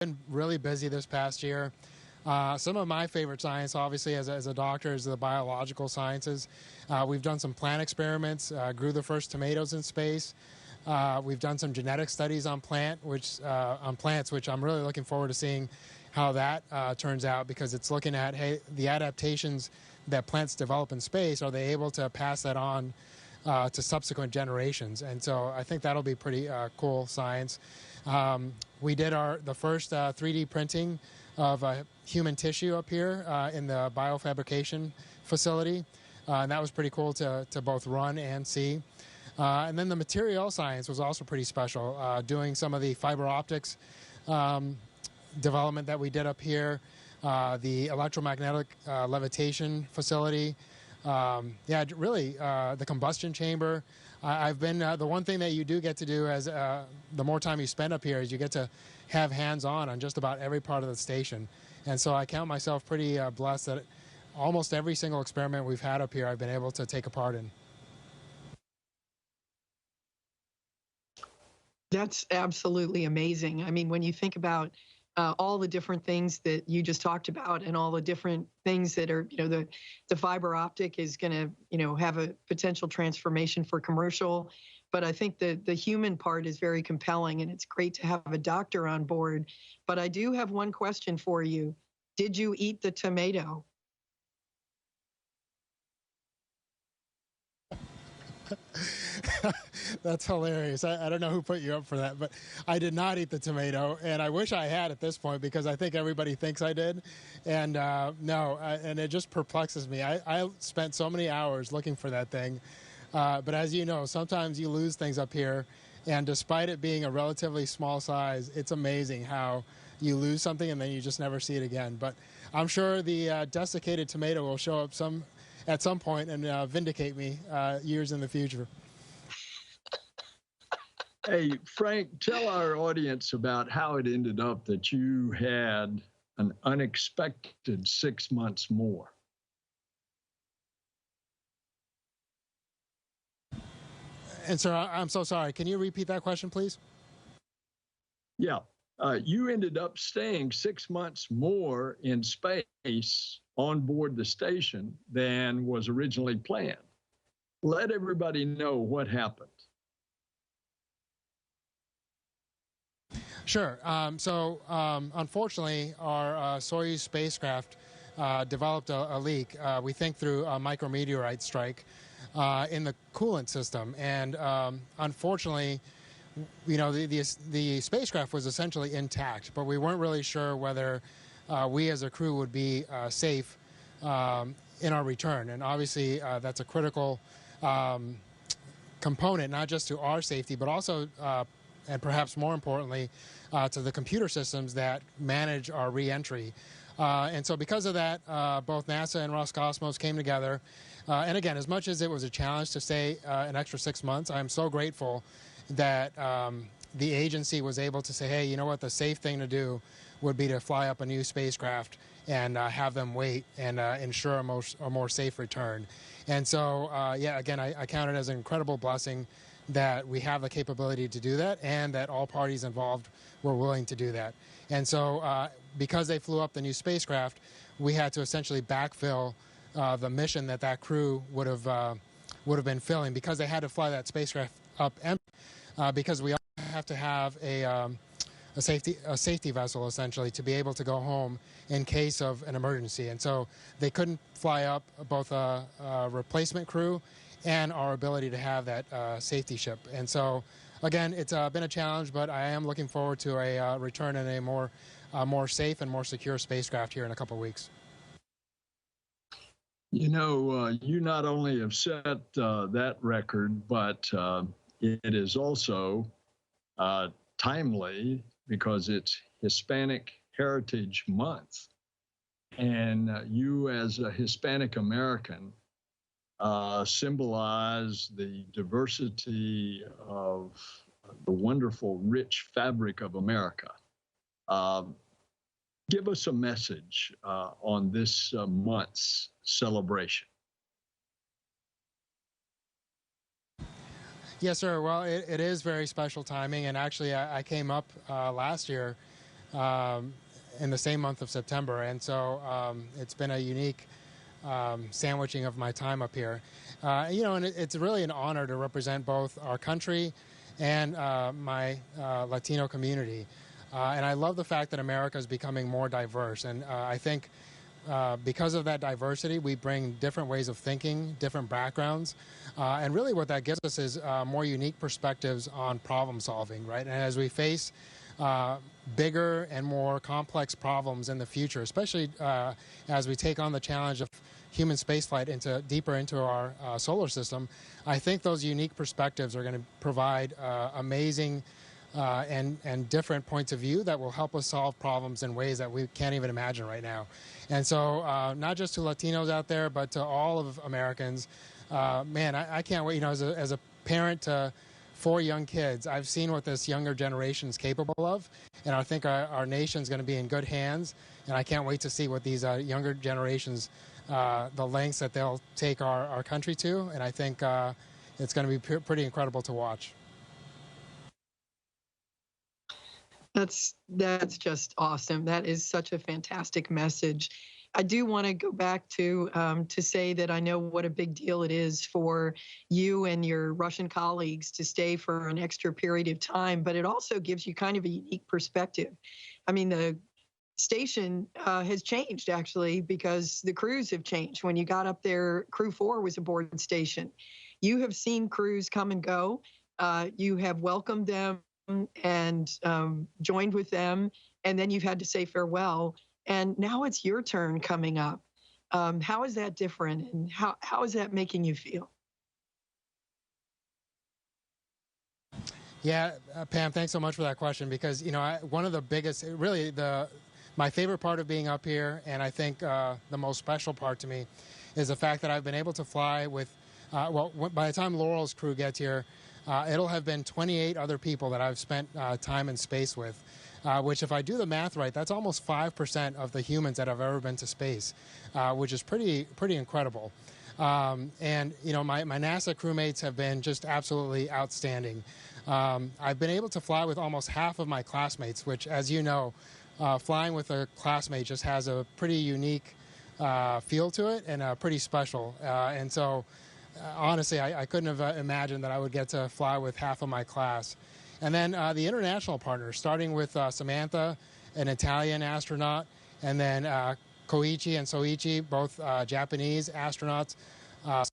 Been really busy this past year. Some of my favorite science, obviously, as a doctor, is the biological sciences. We've done some plant experiments, grew the first tomatoes in space. We've done some genetic studies on plants, which I'm really looking forward to seeing how that turns out, because it's looking at, hey, the adaptations that plants develop in space, are they able to pass that on to subsequent generations? And so I think that'll be pretty cool science. We did the first 3D printing of human tissue up here in the biofabrication facility. And that was pretty cool to both run and see. And then the material science was also pretty special, doing some of the fiber optics development that we did up here, the electromagnetic levitation facility. Yeah, really, the combustion chamber. I've been, the one thing that you do get to do as the more time you spend up here is you get to have hands-on on just about every part of the station. And so I count myself pretty blessed that almost every single experiment we've had up here I've been able to take a part in. That's absolutely amazing. I mean, when you think about all the different things that you just talked about and all the different things that are, the fiber optic is going to, have a potential transformation for commercial. But I think the human part is very compelling, and it's great to have a doctor on board. But I do have one question for you. Did you eat the tomato? That's hilarious. I don't know who put you up for that, but I did not eat the tomato, and I wish I had at this point, because I think everybody thinks I did. And no, and it just perplexes me. I spent so many hours looking for that thing. But as you know, sometimes you lose things up here, and despite it being a relatively small size, it's amazing how you lose something and then you just never see it again. But I'm sure the desiccated tomato will show up at some point and vindicate me years in the future. Hey, Frank, tell our audience about how it ended up that you had an unexpected 6 months more. And sir, I'm so sorry. Can you repeat that question, please? Yeah. You ended up staying 6 months more in space on board the station than was originally planned. Let everybody know what happened. Sure. Unfortunately, our Soyuz spacecraft developed a leak, we think through a micrometeorite strike in the coolant system. And unfortunately, the spacecraft was essentially intact, but we weren't really sure whether we as a crew would be safe in our return. And obviously, that's a critical component, not just to our safety, but also, and perhaps more importantly, to the computer systems that manage our re-entry. And so because of that, both NASA and Roscosmos came together. And again, as much as it was a challenge to stay an extra 6 months, I'm so grateful that the agency was able to say, hey, you know what, the safe thing to do would be to fly up a new spacecraft and have them wait and ensure a more safe return. And so, yeah, again, I count it as an incredible blessing that we have the capability to do that, and that all parties involved were willing to do that. And so because they flew up the new spacecraft, we had to essentially backfill the mission that crew would have been filling, because they had to fly that spacecraft up empty, because we have to have a safety vessel, essentially, to be able to go home in case of an emergency. And so they couldn't fly up both a replacement crew and our ability to have that safety ship. And so, again, it's been a challenge, but I am looking forward to a return in a more safe and more secure spacecraft here in a couple of weeks. You not only have set that record, but it is also timely because it's Hispanic Heritage Month. And you, as a Hispanic American, symbolize the diversity of the wonderful, rich fabric of America. Give us a message on this month's celebration. Yes, sir. Well, it is very special timing. And actually, I came up last year in the same month of September. And so it's been a unique sandwiching of my time up here. And it's really an honor to represent both our country and my Latino community. And I love the fact that America is becoming more diverse. And I think because of that diversity, we bring different ways of thinking, different backgrounds. And really what that gives us is more unique perspectives on problem solving, right? And as we face bigger and more complex problems in the future, especially as we take on the challenge of human spaceflight deeper into our solar system, I think those unique perspectives are going to provide amazing and different points of view that will help us solve problems in ways that we can't even imagine right now. And so not just to Latinos out there, but to all of Americans, man, I can't wait. As a parent to 4 young kids, I've seen what this younger generation is capable of, and I think our nation's going to be in good hands, and I can't wait to see what these younger generations, the lengths that they'll take our country to, and I think it's going to be pretty incredible to watch. That's just awesome. That is such a fantastic message. I do want to go back to say that I know what a big deal it is for you and your Russian colleagues to stay for an extra period of time, but it also gives you kind of a unique perspective. I mean, the station has changed, actually, because the crews have changed. When you got up there, Crew 4 was aboard the station. You have seen crews come and go. You have welcomed them and joined with them, and then you've had to say farewell. And now it's your turn coming up. How is that different, and how is that making you feel? Yeah, Pam, thanks so much for that question, because one of the biggest, really my favorite part of being up here, and I think the most special part to me, is the fact that I've been able to fly with, by the time Laurel's crew gets here, it'll have been 28 other people that I've spent time in space with, which, if I do the math right, that's almost 5% of the humans that have ever been to space, which is pretty incredible. And my NASA crewmates have been just absolutely outstanding. I've been able to fly with almost half of my classmates, which, as you know, flying with a classmate just has a pretty unique feel to it, and pretty special. And so, honestly, I couldn't have imagined that I would get to fly with half of my class. And then the international partners, starting with Samantha, an Italian astronaut, and then Koichi and Soichi, both Japanese astronauts,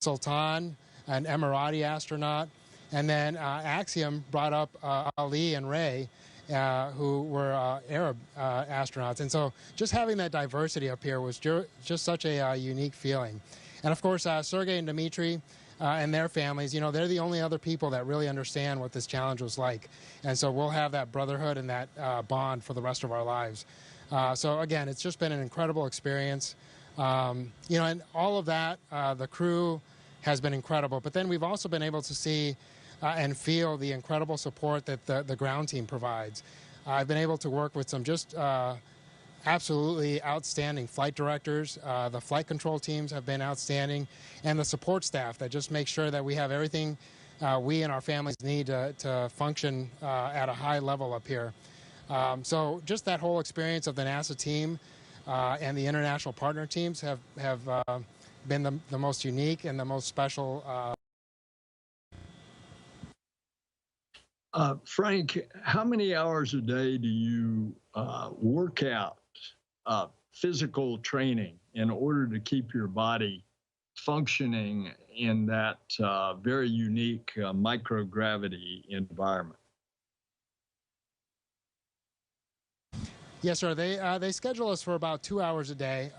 Sultan, an Emirati astronaut, and then Axiom brought up Ali and Ray, who were Arab astronauts. And so just having that diversity up here was just such a unique feeling. And of course, Sergey and Dmitry and their families, they're the only other people that really understand what this challenge was like. And so we'll have that brotherhood and that bond for the rest of our lives. So again, it's just been an incredible experience. And all of that, the crew has been incredible. But then we've also been able to see and feel the incredible support that the ground team provides. I've been able to work with some just absolutely outstanding flight directors. The flight control teams have been outstanding, and the support staff that just makes sure that we have everything we and our families need to function at a high level up here. So just that whole experience of the NASA team and the international partner teams have been the most unique and the most special. Frank, how many hours a day do you work out physical training in order to keep your body functioning in that very unique microgravity environment? Yes, sir. They schedule us for about 2 hours a day.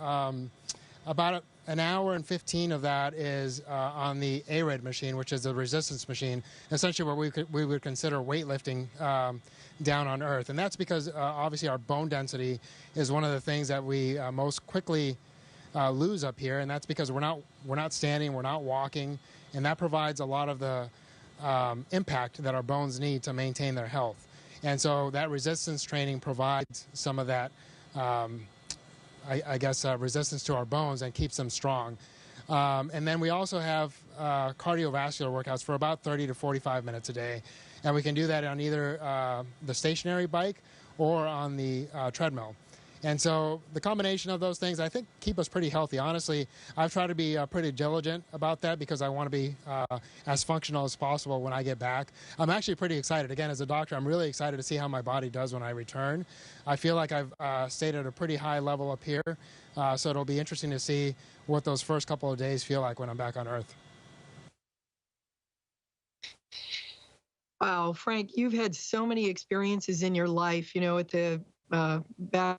About an hour and 15 of that is on the ARID machine, which is the resistance machine, essentially what we would consider weightlifting down on Earth. And that's because obviously our bone density is one of the things that we most quickly lose up here, and that's because we're not standing, we're not walking, and that provides a lot of the impact that our bones need to maintain their health. And so that resistance training provides some of that resistance to our bones and keeps them strong. And then we also have cardiovascular workouts for about 30 to 45 minutes a day. And we can do that on either the stationary bike or on the treadmill. And so the combination of those things, I think, keep us pretty healthy. Honestly, I've tried to be pretty diligent about that because I want to be as functional as possible when I get back. I'm actually pretty excited. Again, as a doctor, I'm really excited to see how my body does when I return. I feel like I've stayed at a pretty high level up here, so it'll be interesting to see what those first couple of days feel like when I'm back on Earth. Wow, Frank, you've had so many experiences in your life, at the back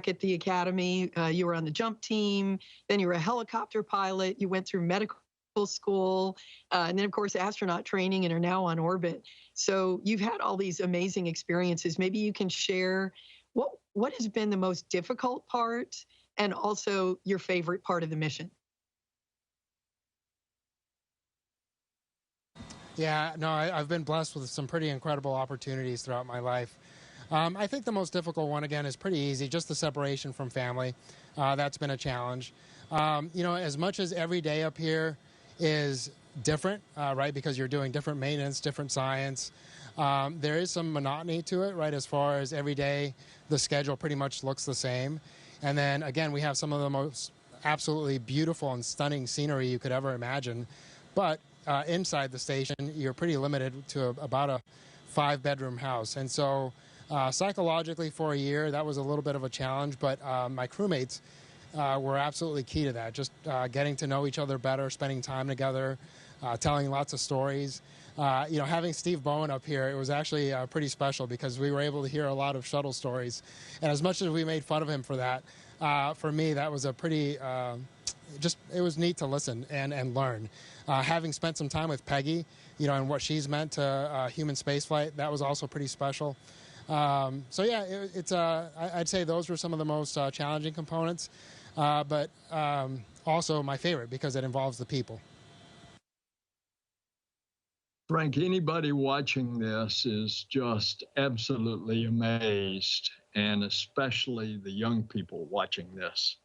at the academy. You were on the jump team, then you were a helicopter pilot, you went through medical school, and then, of course, astronaut training, and are now on orbit. So you've had all these amazing experiences. Maybe you can share what has been the most difficult part and also your favorite part of the mission. Yeah, no, I've been blessed with some pretty incredible opportunities throughout my life. I think the most difficult one, again, is pretty easy, just the separation from family. That's been a challenge. As much as every day up here is different, right, because you're doing different maintenance, different science, there is some monotony to it, right, as far as every day the schedule pretty much looks the same. And then, again, we have some of the most absolutely beautiful and stunning scenery you could ever imagine. But inside the station, you're pretty limited to about a 5-bedroom house. And so psychologically for a year, that was a little bit of a challenge, but my crewmates were absolutely key to that. Just getting to know each other better, spending time together, telling lots of stories. Having Steve Bowen up here, it was actually pretty special because we were able to hear a lot of shuttle stories. And as much as we made fun of him for that, for me, that was a pretty, it was neat to listen and learn. Having spent some time with Peggy, and what she's meant to human spaceflight, that was also pretty special. I'd say those were some of the most challenging components, but also my favorite because it involves the people. Frank, anybody watching this is just absolutely amazed, and especially the young people watching this.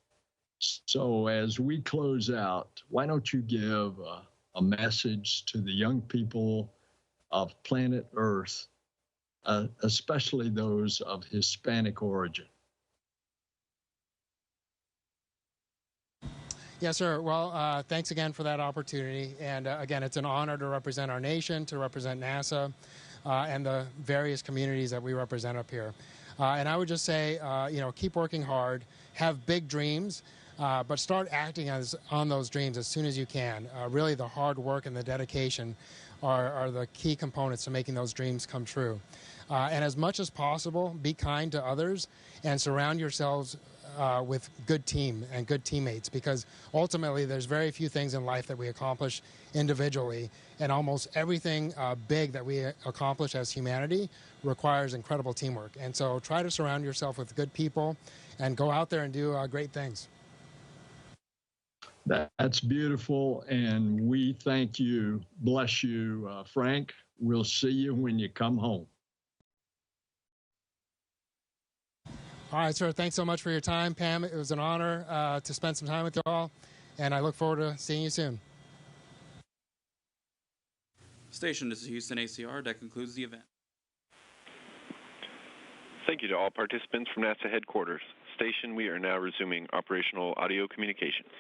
So as we close out, why don't you give a message to the young people of planet Earth, especially those of Hispanic origin? Yes, sir. Well, thanks again for that opportunity. And again, it's an honor to represent our nation, to represent NASA, and the various communities that we represent up here. And I would just say, keep working hard, have big dreams, but start acting on those dreams as soon as you can. Really, the hard work and the dedication are the key components to making those dreams come true. And as much as possible, be kind to others and surround yourselves with good team and good teammates, because ultimately there's very few things in life that we accomplish individually, and almost everything big that we accomplish as humanity requires incredible teamwork. And so try to surround yourself with good people and go out there and do great things. That's beautiful, and we thank you. Bless you, Frank. We'll see you when you come home. All right, sir. Thanks so much for your time, Pam. It was an honor to spend some time with you all, and I look forward to seeing you soon. Station, this is Houston ACR. That concludes the event. Thank you to all participants from NASA headquarters. Station, we are now resuming operational audio communications.